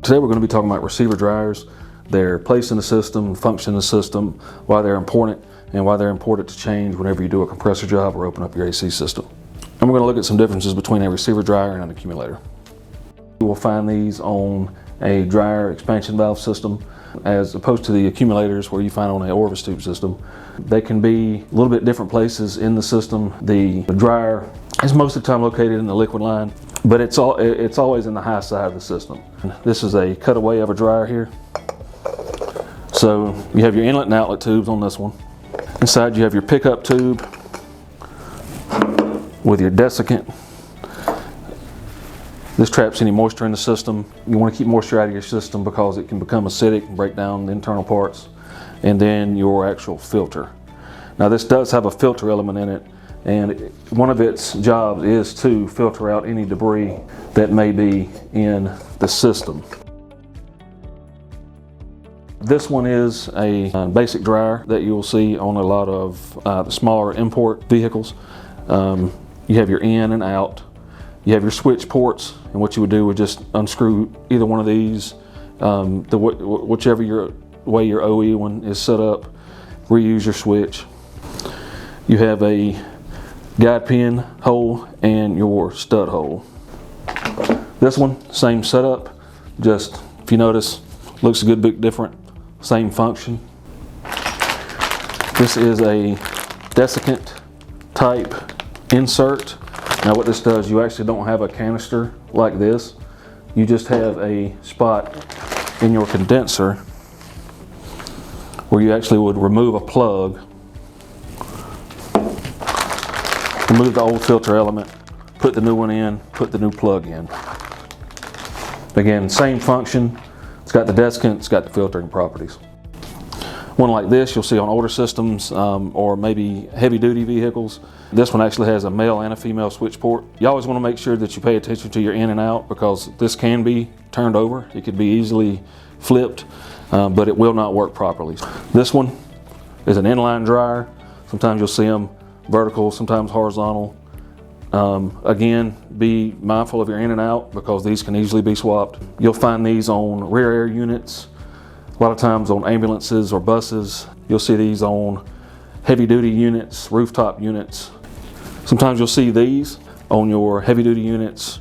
Today we're going to be talking about receiver dryers, their place in the system, function in the system, why they're important, and why they're important to change whenever you do a compressor job or open up your AC system. And we're going to look at some differences between a receiver dryer and an accumulator. You will find these on a dryer expansion valve system as opposed to the accumulators where you find on an orifice tube system. They can be a little bit different places in the system. The dryer is most of the time located in the liquid line, but it's always in the high side of the system. This is a cutaway of a dryer here. So you have your inlet and outlet tubes on this one. Inside you have your pickup tube with your desiccant. This traps any moisture in the system. You want to keep moisture out of your system because it can become acidic and break down the internal parts. And then your actual filter. Now this does have a filter element in it, and one of its jobs is to filter out any debris that may be in the system. This one is a basic dryer that you will see on a lot of the smaller import vehicles. You have your in and out. You have your switch ports, and what you would do would just unscrew either one of these, whichever way your OE one is set up, reuse your switch. You have a guide pin hole and your stud hole. This one, same setup, just if you notice, looks a good bit different, same function. This is a desiccant type insert. Now what this does, you actually don't have a canister like this. You just have a spot in your condenser where you actually would remove a plug, remove the old filter element, put the new one in, put the new plug in. Again, same function. It's got the desiccant, it's got the filtering properties. One like this you'll see on older systems or maybe heavy duty vehicles. This one actually has a male and a female switch port. You always want to make sure that you pay attention to your in and out because this can be turned over. It could be easily flipped, but it will not work properly. This one is an inline dryer. Sometimes you'll see them vertical, sometimes horizontal. Again, be mindful of your in and out because these can easily be swapped. You'll find these on rear air units. A lot of times on ambulances or buses, you'll see these on heavy duty units, rooftop units. Sometimes you'll see these on your heavy duty units,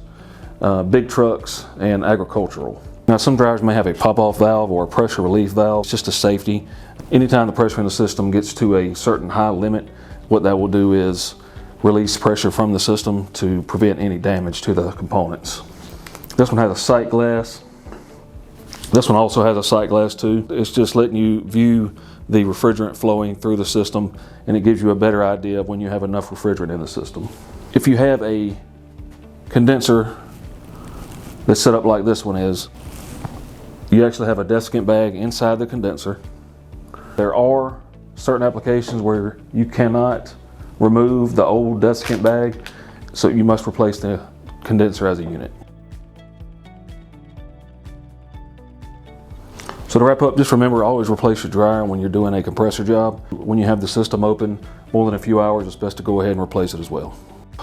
big trucks, and agricultural. Now some dryers may have a pop-off valve or a pressure relief valve. It's just a safety. Anytime the pressure in the system gets to a certain high limit, what that will do is release pressure from the system to prevent any damage to the components. This one has a sight glass. This one also has a sight glass too. It's just letting you view the refrigerant flowing through the system, and it gives you a better idea of when you have enough refrigerant in the system. If you have a condenser that's set up like this one is, you actually have a desiccant bag inside the condenser. There are certain applications where you cannot remove the old desiccant bag, so you must replace the condenser as a unit. So to wrap up, just remember, always replace your dryer when you're doing a compressor job. When you have the system open more than a few hours, it's best to go ahead and replace it as well.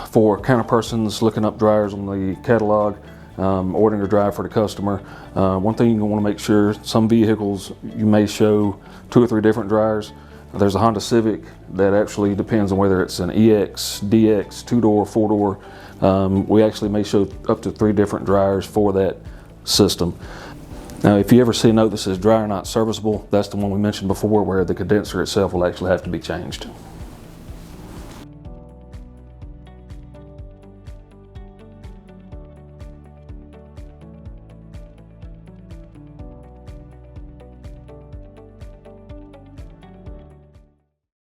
For counter persons looking up dryers on the catalog, ordering a dryer for the customer, one thing you want to make sure, some vehicles you may show 2 or 3 different dryers. There's a Honda Civic that actually depends on whether it's an EX, DX, 2-door, 4-door. We actually may show up to 3 different dryers for that system. Now, if you ever see a note that says dryer not serviceable, that's the one we mentioned before where the condenser itself will actually have to be changed.